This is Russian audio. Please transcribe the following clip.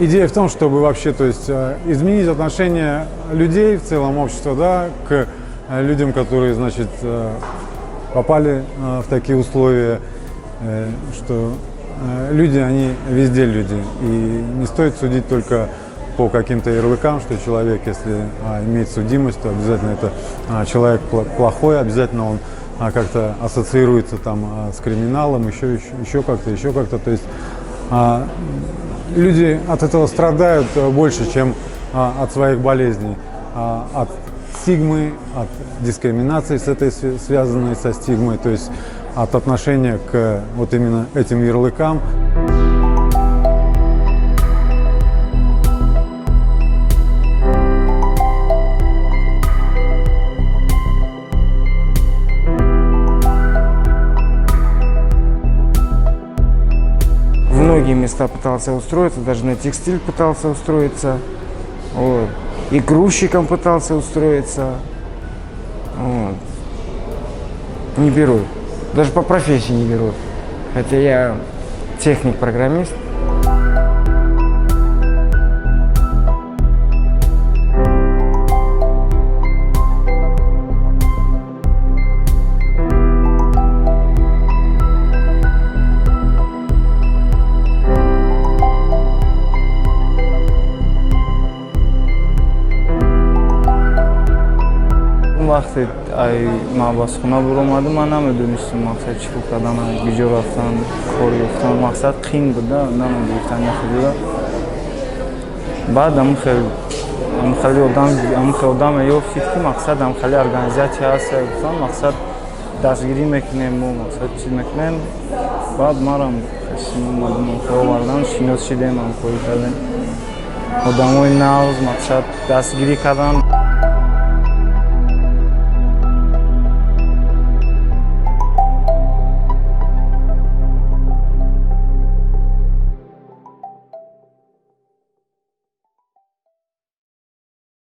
Идея в том, чтобы вообще, то есть, изменить отношение людей в целом общества, да, к людям, которые, значит, попали в такие условия, что люди, они везде люди. И не стоит судить только по каким-то ярлыкам, что человек, если имеет судимость, то обязательно это человек плохой, обязательно он как-то ассоциируется там с криминалом, еще как-то. То есть люди от этого страдают больше, чем от своих болезней, от стигмы, от дискриминации, с этой связанной со стигмой, то есть от отношения к вот именно этим ярлыкам. В многие места пытался устроиться, даже на текстиль пытался устроиться, вот. И грузчиком пытался устроиться, вот. Не берут, даже по профессии не берут, хотя я техник-программист. وقتی ما باز خونه برام آمدم من نمیدونستم مقصد چی کردن گیجو رفتن کاری رفتن مقصد قین بود نمیدونستم نخوده بعد هم خیلی آدم یافتید که مقصد هم خیلی ارگانیزاتی هست گفتن مقصد دستگیری میکنیم و مقصد چی میکنیم بعد ما هم خیلی آوردن شیناز شدیم هم کاری کردیم آدمای نوز مقصد دستگیری کردن